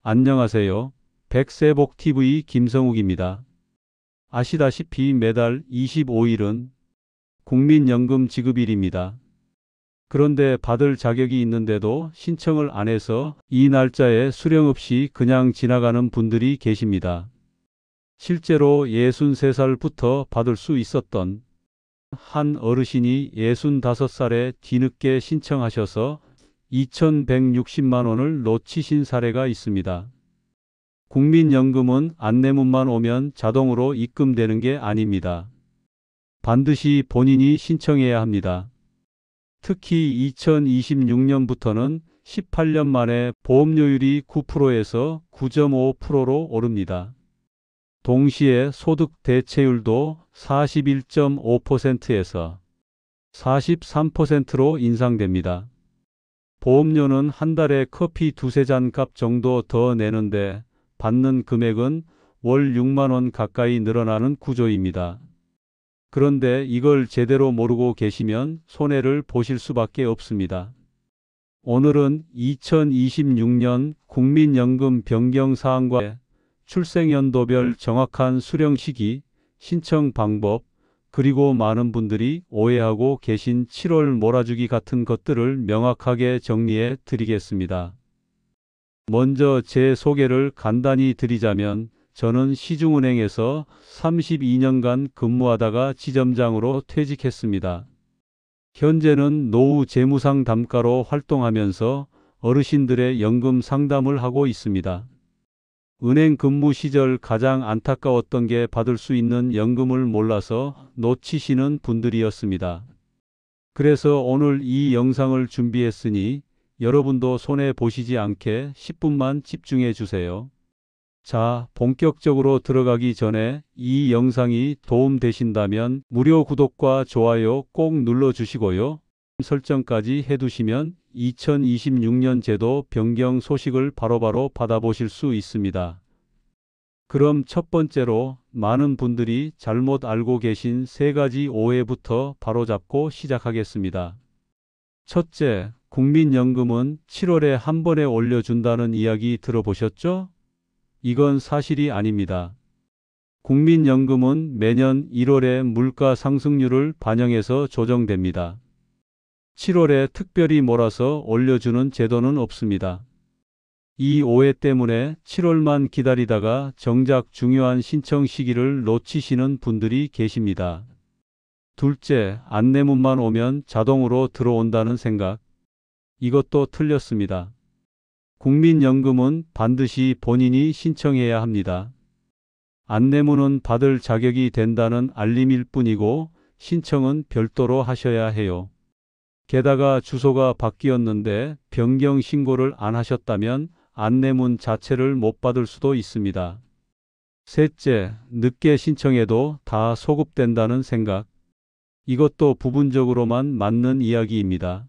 안녕하세요. 백세복TV 김성욱입니다. 아시다시피 매달 25일은 국민연금 지급일입니다. 그런데 받을 자격이 있는데도 신청을 안 해서 이 날짜에 수령 없이 그냥 지나가는 분들이 계십니다. 실제로 63살부터 받을 수 있었던 한 어르신이 65살에 뒤늦게 신청하셔서 2,160만 원을 놓치신 사례가 있습니다. 국민연금은 안내문만 오면 자동으로 입금되는 게 아닙니다. 반드시 본인이 신청해야 합니다. 특히 2026년부터는 18년 만에 보험료율이 9%에서 9.5%로 오릅니다. 동시에 소득 대체율도 41.5%에서 43%로 인상됩니다. 보험료는 한 달에 커피 두세 잔 값 정도 더 내는데 받는 금액은 월 6만 원 가까이 늘어나는 구조입니다. 그런데 이걸 제대로 모르고 계시면 손해를 보실 수밖에 없습니다. 오늘은 2026년 국민연금 변경 사항과 출생연도별 정확한 수령 시기, 신청 방법, 그리고 많은 분들이 오해하고 계신 7월 몰아주기 같은 것들을 명확하게 정리해 드리겠습니다. 먼저 제 소개를 간단히 드리자면 저는 시중은행에서 32년간 근무하다가 지점장으로 퇴직했습니다. 현재는 노후 재무상담가로 활동하면서 어르신들의 연금 상담을 하고 있습니다. 은행 근무 시절 가장 안타까웠던 게 받을 수 있는 연금을 몰라서 놓치시는 분들이었습니다. 그래서 오늘 이 영상을 준비했으니 여러분도 손해 보시지 않게 10분만 집중해 주세요. 자, 본격적으로 들어가기 전에 이 영상이 도움되신다면 무료 구독과 좋아요 꼭 눌러주시고요. 설정까지 해두시면 2026년 제도 변경 소식을 바로바로 받아보실 수 있습니다. 그럼 첫 번째로 많은 분들이 잘못 알고 계신 세 가지 오해부터 바로잡고 시작하겠습니다. 첫째, 국민연금은 7월에 한 번에 올려준다는 이야기 들어보셨죠? 이건 사실이 아닙니다. 국민연금은 매년 1월에 물가 상승률을 반영해서 조정됩니다. 7월에 특별히 몰아서 올려주는 제도는 없습니다. 이 오해 때문에 7월만 기다리다가 정작 중요한 신청 시기를 놓치시는 분들이 계십니다. 둘째, 안내문만 오면 자동으로 들어온다는 생각. 이것도 틀렸습니다. 국민연금은 반드시 본인이 신청해야 합니다. 안내문은 받을 자격이 된다는 알림일 뿐이고 신청은 별도로 하셔야 해요. 게다가 주소가 바뀌었는데 변경 신고를 안 하셨다면 안내문 자체를 못 받을 수도 있습니다. 셋째, 늦게 신청해도 다 소급된다는 생각. 이것도 부분적으로만 맞는 이야기입니다.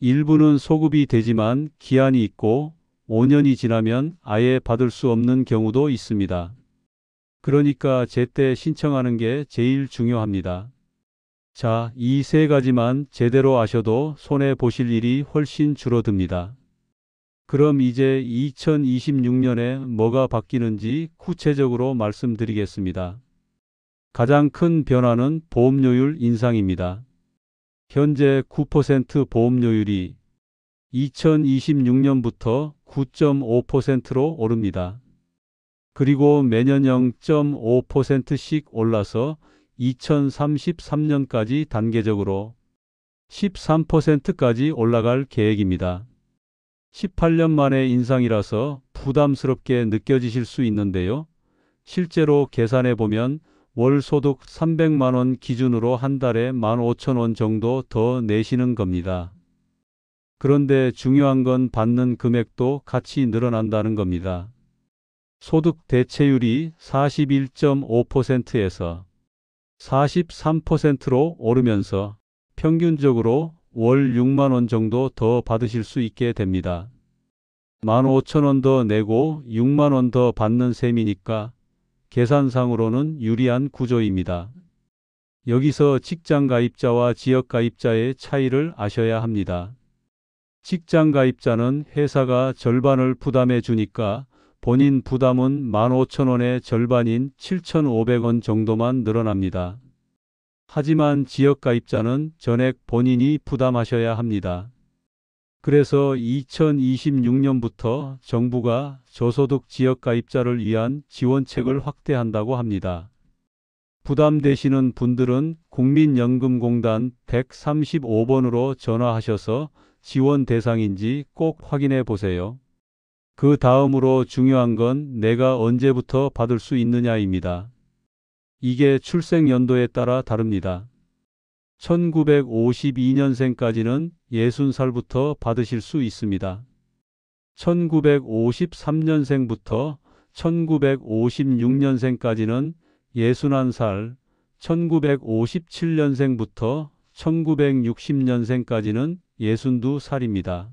일부는 소급이 되지만 기한이 있고 5년이 지나면 아예 받을 수 없는 경우도 있습니다. 그러니까 제때 신청하는 게 제일 중요합니다. 자, 이 세 가지만 제대로 아셔도 손해 보실 일이 훨씬 줄어듭니다. 그럼 이제 2026년에 뭐가 바뀌는지 구체적으로 말씀드리겠습니다. 가장 큰 변화는 보험료율 인상입니다. 현재 9% 보험료율이 2026년부터 9.5%로 오릅니다. 그리고 매년 0.5%씩 올라서 2033년까지 단계적으로 13%까지 올라갈 계획입니다. 18년 만의 인상이라서 부담스럽게 느껴지실 수 있는데요. 실제로 계산해 보면 월 소득 300만 원 기준으로 한 달에 15,000원 정도 더 내시는 겁니다. 그런데 중요한 건 받는 금액도 같이 늘어난다는 겁니다. 소득 대체율이 41.5%에서 43%로 오르면서 평균적으로 월 6만 원 정도 더 받으실 수 있게 됩니다. 15,000원 더 내고 6만 원 더 받는 셈이니까 계산상으로는 유리한 구조입니다. 여기서 직장 가입자와 지역 가입자의 차이를 아셔야 합니다. 직장 가입자는 회사가 절반을 부담해 주니까 본인 부담은 15,000원의 절반인 7,500원 정도만 늘어납니다. 하지만 지역 가입자는 전액 본인이 부담하셔야 합니다. 그래서 2026년부터 정부가 저소득 지역 가입자를 위한 지원책을 확대한다고 합니다. 부담되시는 분들은 국민연금공단 135번으로 전화하셔서 지원 대상인지 꼭 확인해 보세요. 그 다음으로 중요한 건 내가 언제부터 받을 수 있느냐입니다. 이게 출생 연도에 따라 다릅니다. 1952년생까지는 60살부터 받으실 수 있습니다. 1953년생부터 1956년생까지는 61살, 1957년생부터 1960년생까지는 62살입니다.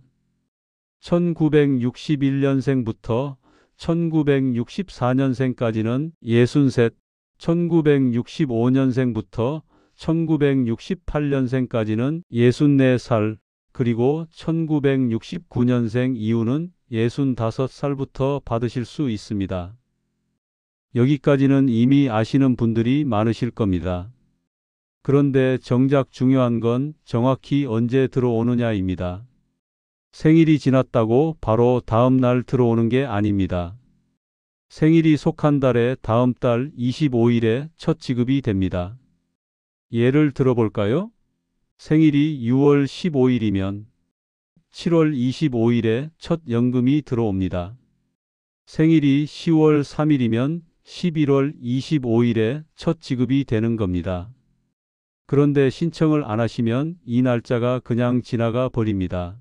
1961년생부터 1964년생까지는 63, 1965년생부터 1968년생까지는 64살, 그리고 1969년생 이후는 65살부터 받으실 수 있습니다. 여기까지는 이미 아시는 분들이 많으실 겁니다. 그런데 정작 중요한 건 정확히 언제 들어오느냐입니다. 생일이 지났다고 바로 다음 날 들어오는 게 아닙니다. 생일이 속한 달의 다음 달 25일에 첫 지급이 됩니다. 예를 들어볼까요? 생일이 6월 15일이면 7월 25일에 첫 연금이 들어옵니다. 생일이 10월 3일이면 11월 25일에 첫 지급이 되는 겁니다. 그런데 신청을 안 하시면 이 날짜가 그냥 지나가 버립니다.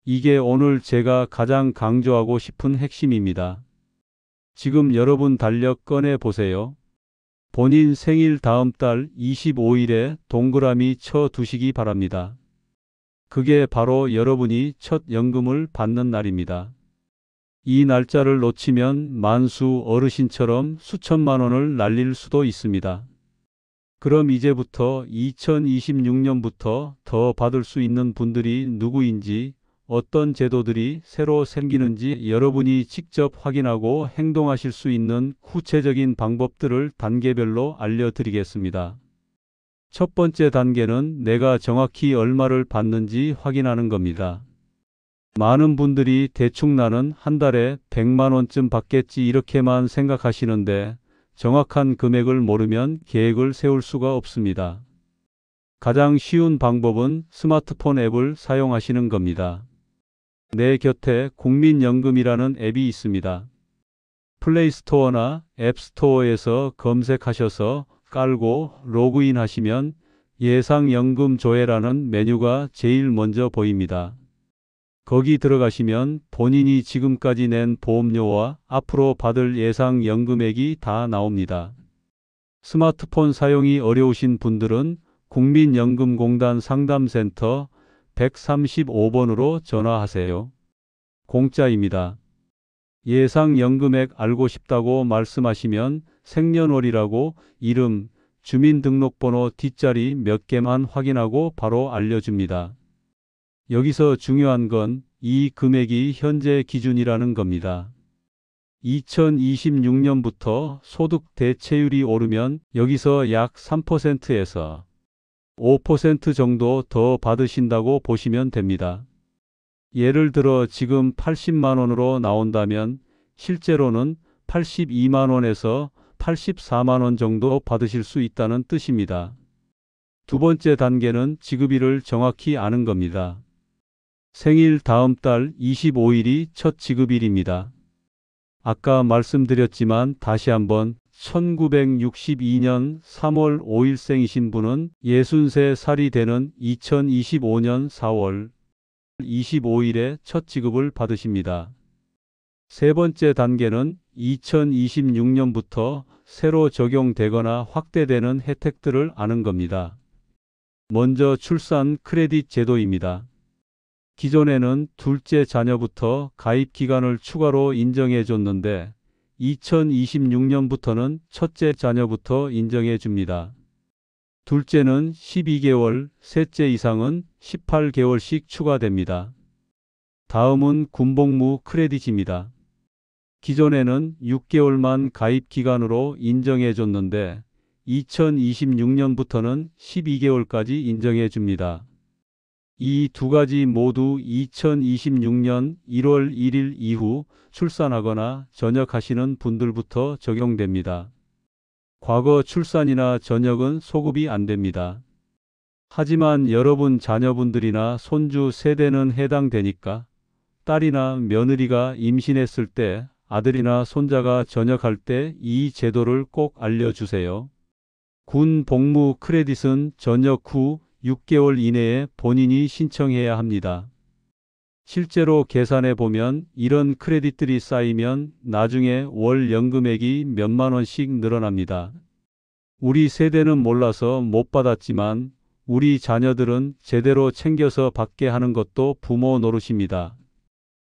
이게 오늘 제가 가장 강조하고 싶은 핵심입니다. 지금 여러분 달력 꺼내 보세요. 본인 생일 다음 달 25일에 동그라미 쳐 두시기 바랍니다. 그게 바로 여러분이 첫 연금을 받는 날입니다. 이 날짜를 놓치면 만수 어르신처럼 수천만 원을 날릴 수도 있습니다. 그럼 이제부터 2026년부터 더 받을 수 있는 분들이 누구인지, 어떤 제도들이 새로 생기는지 여러분이 직접 확인하고 행동하실 수 있는 구체적인 방법들을 단계별로 알려드리겠습니다. 첫 번째 단계는 내가 정확히 얼마를 받는지 확인하는 겁니다. 많은 분들이 대충 나는 한 달에 100만 원쯤 받겠지 이렇게만 생각하시는데 정확한 금액을 모르면 계획을 세울 수가 없습니다. 가장 쉬운 방법은 스마트폰 앱을 사용하시는 겁니다. 내 곁에 국민연금이라는 앱이 있습니다. 플레이스토어나 앱스토어에서 검색하셔서 깔고 로그인 하시면 예상연금 조회라는 메뉴가 제일 먼저 보입니다. 거기 들어가시면 본인이 지금까지 낸 보험료와 앞으로 받을 예상연금액이 다 나옵니다. 스마트폰 사용이 어려우신 분들은 국민연금공단 상담센터 135번으로 전화하세요. 공짜입니다. 예상연금액 알고 싶다고 말씀하시면 생년월일하고 이름, 주민등록번호 뒷자리 몇 개만 확인하고 바로 알려줍니다. 여기서 중요한 건 이 금액이 현재 기준이라는 겁니다. 2026년부터 소득 대체율이 오르면 여기서 약 3%에서 5% 정도 더 받으신다고 보시면 됩니다. 예를 들어 지금 80만 원으로 나온다면 실제로는 82만 원에서 84만 원 정도 받으실 수 있다는 뜻입니다. 두 번째 단계는 지급일을 정확히 아는 겁니다. 생일 다음 달 25일이 첫 지급일입니다. 아까 말씀드렸지만 다시 한번 1962년 3월 5일생이신 분은 63살이 되는 2025년 4월 25일에 첫 지급을 받으십니다. 세 번째 단계는 2026년부터 새로 적용되거나 확대되는 혜택들을 아는 겁니다. 먼저 출산 크레딧 제도입니다. 기존에는 둘째 자녀부터 가입 기간을 추가로 인정해 줬는데 2026년부터는 첫째 자녀부터 인정해 줍니다. 둘째는 12개월, 셋째 이상은 18개월씩 추가됩니다. 다음은 군복무 크레딧입니다. 기존에는 6개월만 가입 기간으로 인정해 줬는데 2026년부터는 12개월까지 인정해 줍니다. 이 두 가지 모두 2026년 1월 1일 이후 출산하거나 전역하시는 분들부터 적용됩니다. 과거 출산이나 전역은 소급이 안 됩니다. 하지만 여러분 자녀분들이나 손주 세대는 해당되니까 딸이나 며느리가 임신했을 때 아들이나 손자가 전역할 때 이 제도를 꼭 알려주세요. 군 복무 크레딧은 전역 후 6개월 이내에 본인이 신청해야 합니다. 실제로 계산해 보면 이런 크레딧들이 쌓이면 나중에 월 연금액이 몇만 원씩 늘어납니다. 우리 세대는 몰라서 못 받았지만 우리 자녀들은 제대로 챙겨서 받게 하는 것도 부모 노릇입니다.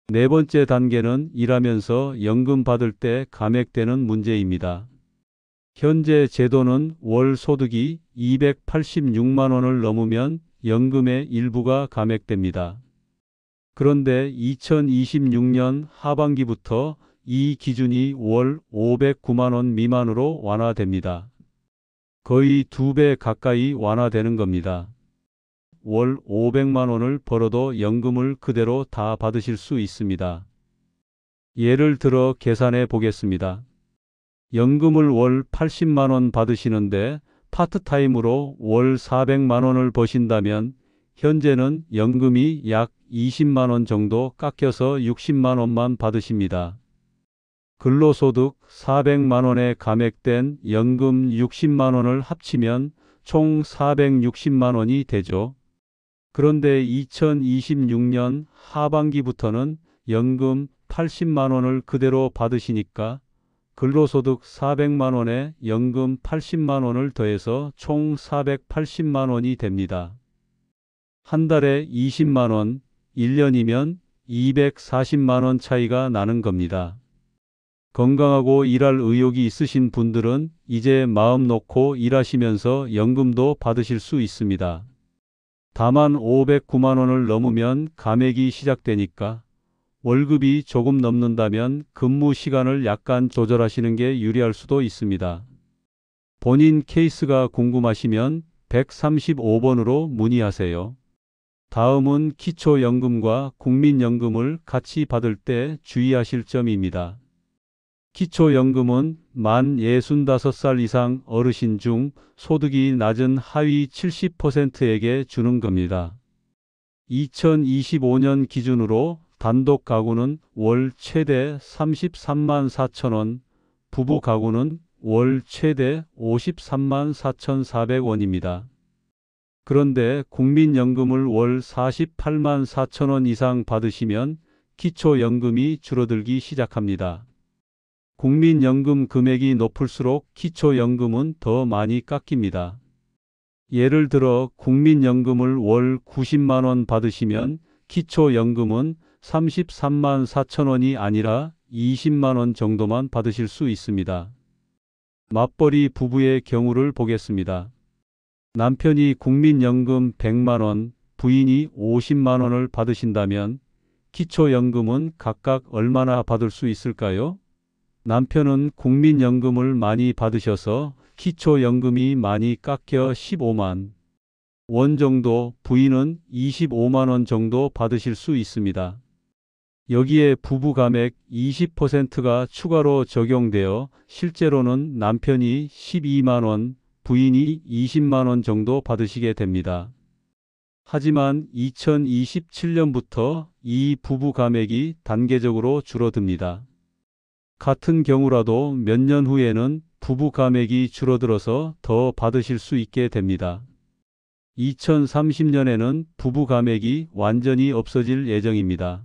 네 번째 단계는 일하면서 연금 받을 때 감액되는 문제입니다. 현재 제도는 월 소득이 286만 원을 넘으면 연금의 일부가 감액됩니다. 그런데 2026년 하반기부터 이 기준이 월 509만 원 미만으로 완화됩니다. 거의 2배 가까이 완화되는 겁니다. 월 500만 원을 벌어도 연금을 그대로 다 받으실 수 있습니다. 예를 들어 계산해 보겠습니다. 연금을 월 80만 원 받으시는데 파트타임으로 월 400만 원을 버신다면 현재는 연금이 약 20만 원 정도 깎여서 60만 원만 받으십니다. 근로소득 400만 원에 감액된 연금 60만 원을 합치면 총 460만 원이 되죠. 그런데 2026년 하반기부터는 연금 80만 원을 그대로 받으시니까 근로소득 400만 원에 연금 80만 원을 더해서 총 480만 원이 됩니다. 한 달에 20만 원, 1년이면 240만 원 차이가 나는 겁니다. 건강하고 일할 의욕이 있으신 분들은 이제 마음 놓고 일하시면서 연금도 받으실 수 있습니다. 다만 509만 원을 넘으면 감액이 시작되니까 월급이 조금 넘는다면 근무 시간을 약간 조절하시는 게 유리할 수도 있습니다. 본인 케이스가 궁금하시면 135번으로 문의하세요. 다음은 기초연금과 국민연금을 같이 받을 때 주의하실 점입니다. 기초연금은 만 65살 이상 어르신 중 소득이 낮은 하위 70%에게 주는 겁니다. 2025년 기준으로 단독 가구는 월 최대 33만 4천 원, 부부 가구는 월 최대 53만 4,400원입니다. 그런데 국민연금을 월 48만 4천 원 이상 받으시면 기초연금이 줄어들기 시작합니다. 국민연금 금액이 높을수록 기초연금은 더 많이 깎입니다. 예를 들어 국민연금을 월 90만 원 받으시면 기초연금은 33만 4천 원이 아니라 20만 원 정도만 받으실 수 있습니다. 맞벌이 부부의 경우를 보겠습니다. 남편이 국민연금 100만 원, 부인이 50만 원을 받으신다면 기초연금은 각각 얼마나 받을 수 있을까요? 남편은 국민연금을 많이 받으셔서 기초연금이 많이 깎여 15만 원 정도, 부인은 25만 원 정도 받으실 수 있습니다. 여기에 부부 감액 20%가 추가로 적용되어 실제로는 남편이 12만 원, 부인이 20만 원 정도 받으시게 됩니다. 하지만 2027년부터 이 부부 감액이 단계적으로 줄어듭니다. 같은 경우라도 몇 년 후에는 부부 감액이 줄어들어서 더 받으실 수 있게 됩니다. 2030년에는 부부 감액이 완전히 없어질 예정입니다.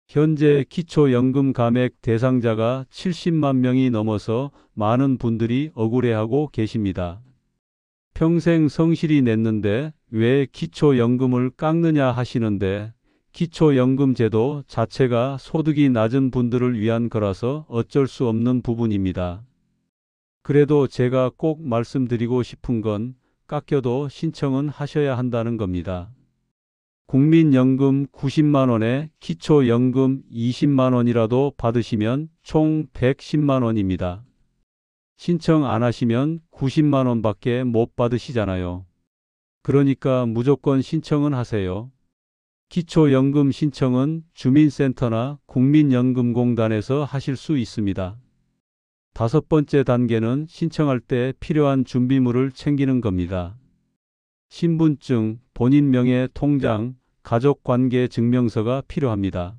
현재 기초연금 감액 대상자가 70만 명이 넘어서 많은 분들이 억울해하고 계십니다. 평생 성실히 냈는데 왜 기초연금을 깎느냐 하시는데 기초연금 제도 자체가 소득이 낮은 분들을 위한 거라서 어쩔 수 없는 부분입니다. 그래도 제가 꼭 말씀드리고 싶은 건 깎여도 신청은 하셔야 한다는 겁니다. 국민연금 90만 원에 기초연금 20만 원이라도 받으시면 총 110만 원입니다. 신청 안 하시면 90만 원밖에 못 받으시잖아요. 그러니까 무조건 신청은 하세요. 기초연금 신청은 주민센터나 국민연금공단에서 하실 수 있습니다. 5번째 단계는 신청할 때 필요한 준비물을 챙기는 겁니다. 신분증, 본인 명의 통장, 가족관계 증명서가 필요합니다.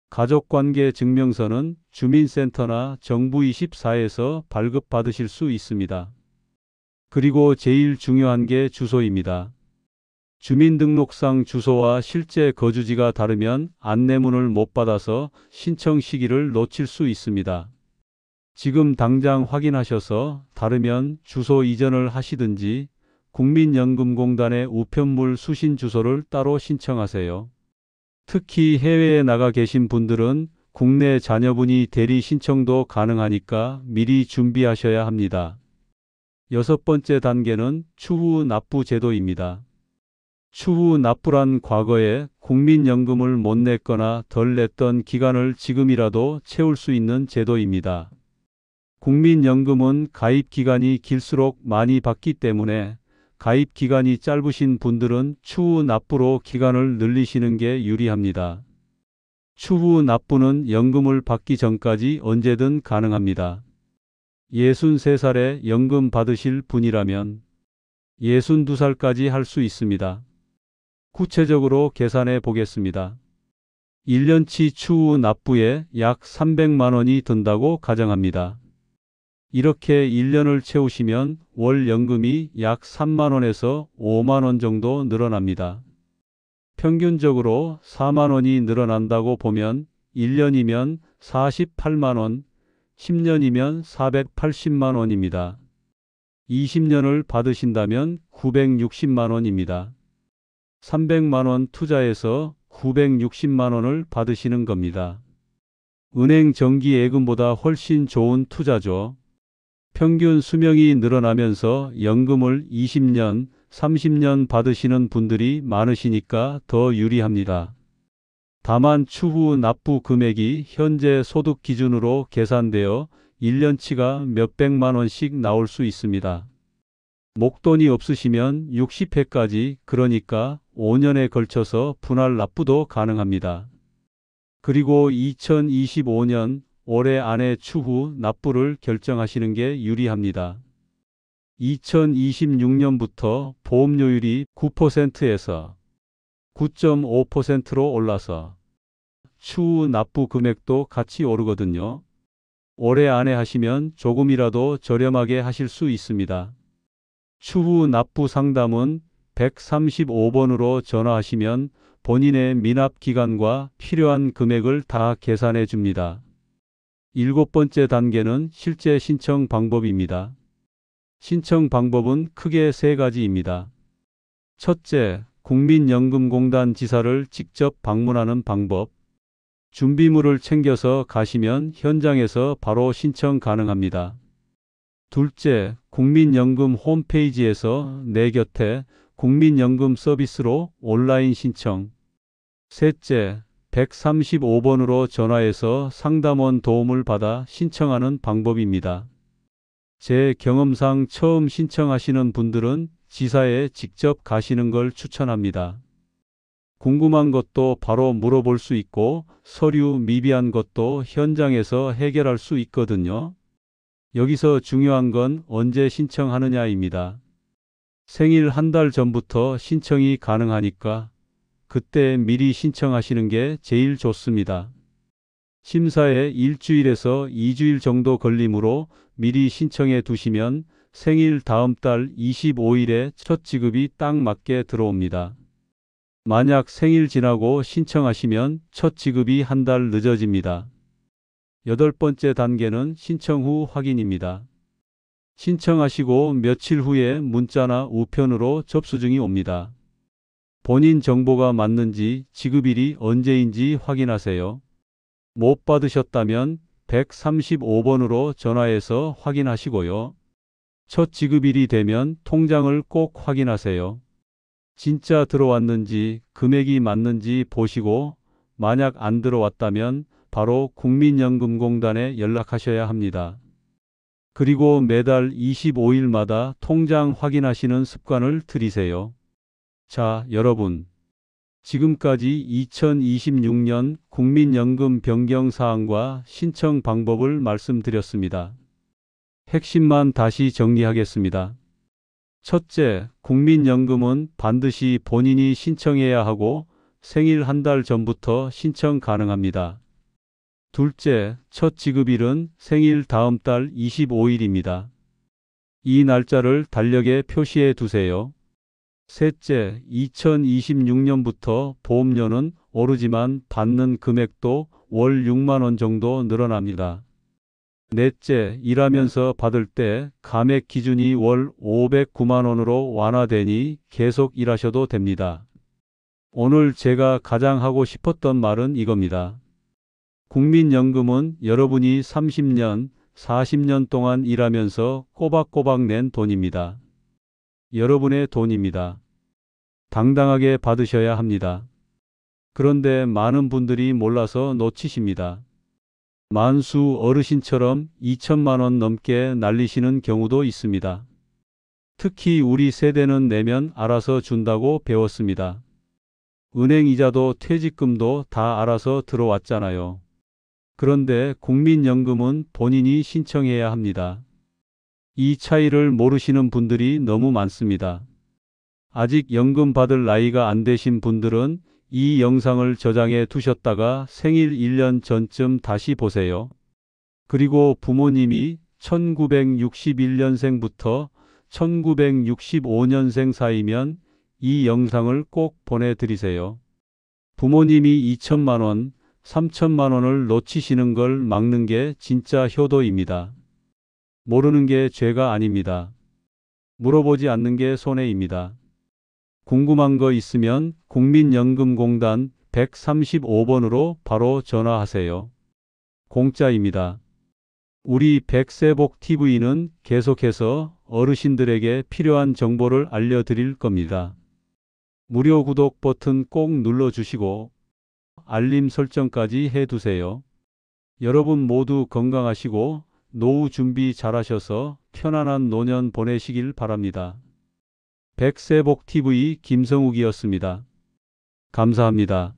가족관계 증명서는 주민센터나 정부24에서 발급받으실 수 있습니다. 그리고 제일 중요한 게 주소입니다. 주민등록상 주소와 실제 거주지가 다르면 안내문을 못 받아서 신청 시기를 놓칠 수 있습니다. 지금 당장 확인하셔서 다르면 주소 이전을 하시든지 국민연금공단의 우편물 수신 주소를 따로 신청하세요. 특히 해외에 나가 계신 분들은 국내 자녀분이 대리 신청도 가능하니까 미리 준비하셔야 합니다. 6번째 단계는 추후 납부 제도입니다. 추후 납부란 과거에 국민연금을 못 냈거나 덜 냈던 기간을 지금이라도 채울 수 있는 제도입니다. 국민연금은 가입 기간이 길수록 많이 받기 때문에 가입 기간이 짧으신 분들은 추후 납부로 기간을 늘리시는 게 유리합니다. 추후 납부는 연금을 받기 전까지 언제든 가능합니다. 63살에 연금 받으실 분이라면 62살까지 할 수 있습니다. 구체적으로 계산해 보겠습니다. 1년치 추후 납부에 약 300만 원이 든다고 가정합니다. 이렇게 1년을 채우시면 월 연금이 약 3만 원에서 5만 원 정도 늘어납니다. 평균적으로 4만 원이 늘어난다고 보면 1년이면 48만 원, 10년이면 480만 원입니다. 20년을 받으신다면 960만 원입니다. 300만 원 투자해서 960만 원을 받으시는 겁니다. 은행 정기 예금보다 훨씬 좋은 투자죠. 평균 수명이 늘어나면서 연금을 20년, 30년 받으시는 분들이 많으시니까 더 유리합니다. 다만 추후 납부 금액이 현재 소득 기준으로 계산되어 1년치가 몇백만 원씩 나올 수 있습니다. 목돈이 없으시면 60회까지, 그러니까 5년에 걸쳐서 분할 납부도 가능합니다. 그리고 2025년 올해 안에 추후 납부를 결정하시는 게 유리합니다. 2026년부터 보험료율이 9%에서 9.5%로 올라서 추후 납부 금액도 같이 오르거든요. 올해 안에 하시면 조금이라도 저렴하게 하실 수 있습니다. 추후 납부 상담은 135번으로 전화하시면 본인의 미납 기간과 필요한 금액을 다 계산해 줍니다. 7번째 단계는 실제 신청 방법입니다. 신청 방법은 크게 3가지입니다. 첫째, 국민연금공단 지사를 직접 방문하는 방법. 준비물을 챙겨서 가시면 현장에서 바로 신청 가능합니다. 둘째, 국민연금 홈페이지에서 내 곁에 국민연금 서비스로 온라인 신청. 셋째, 135번으로 전화해서 상담원 도움을 받아 신청하는 방법입니다. 제 경험상 처음 신청하시는 분들은 지사에 직접 가시는 걸 추천합니다. 궁금한 것도 바로 물어볼 수 있고 서류 미비한 것도 현장에서 해결할 수 있거든요. 여기서 중요한 건 언제 신청하느냐입니다. 생일 한 달 전부터 신청이 가능하니까 그때 미리 신청하시는 게 제일 좋습니다. 심사에 일주일에서 2주일 정도 걸리므로 미리 신청해 두시면 생일 다음 달 25일에 첫 지급이 딱 맞게 들어옵니다. 만약 생일 지나고 신청하시면 첫 지급이 한 달 늦어집니다. 8번째 단계는 신청 후 확인입니다. 신청하시고 며칠 후에 문자나 우편으로 접수증이 옵니다. 본인 정보가 맞는지 지급일이 언제인지 확인하세요. 못 받으셨다면 135번으로 전화해서 확인하시고요. 첫 지급일이 되면 통장을 꼭 확인하세요. 진짜 들어왔는지 금액이 맞는지 보시고 만약 안 들어왔다면 바로 국민연금공단에 연락하셔야 합니다. 그리고 매달 25일마다 통장 확인하시는 습관을 들이세요. 자, 여러분. 지금까지 2026년 국민연금 변경 사항과 신청 방법을 말씀드렸습니다. 핵심만 다시 정리하겠습니다. 첫째, 국민연금은 반드시 본인이 신청해야 하고 생일 한 달 전부터 신청 가능합니다. 둘째, 첫 지급일은 생일 다음 달 25일입니다. 이 날짜를 달력에 표시해 두세요. 셋째, 2026년부터 보험료는 오르지만 받는 금액도 월 6만 원 정도 늘어납니다. 넷째, 일하면서 받을 때 감액 기준이 월 509만 원으로 완화되니 계속 일하셔도 됩니다. 오늘 제가 가장 하고 싶었던 말은 이겁니다. 국민연금은 여러분이 30년, 40년 동안 일하면서 꼬박꼬박 낸 돈입니다. 여러분의 돈입니다. 당당하게 받으셔야 합니다. 그런데 많은 분들이 몰라서 놓치십니다. 만수 어르신처럼 2천만 원 넘게 날리시는 경우도 있습니다. 특히 우리 세대는 내면 알아서 준다고 배웠습니다. 은행 이자도 퇴직금도 다 알아서 들어왔잖아요. 그런데 국민연금은 본인이 신청해야 합니다. 이 차이를 모르시는 분들이 너무 많습니다. 아직 연금 받을 나이가 안 되신 분들은 이 영상을 저장해 두셨다가 생일 1년 전쯤 다시 보세요. 그리고 부모님이 1961년생부터 1965년생 사이면 이 영상을 꼭 보내드리세요. 부모님이 2천만 원, 3천만 원을 놓치시는 걸 막는 게 진짜 효도입니다. 모르는 게 죄가 아닙니다. 물어보지 않는 게 손해입니다. 궁금한 거 있으면 국민연금공단 135번으로 바로 전화하세요. 공짜입니다. 우리 백세복TV는 계속해서 어르신들에게 필요한 정보를 알려드릴 겁니다. 무료 구독 버튼 꼭 눌러주시고 알림 설정까지 해두세요. 여러분 모두 건강하시고 노후 준비 잘하셔서 편안한 노년 보내시길 바랍니다. 백세복TV 김성욱이었습니다. 감사합니다.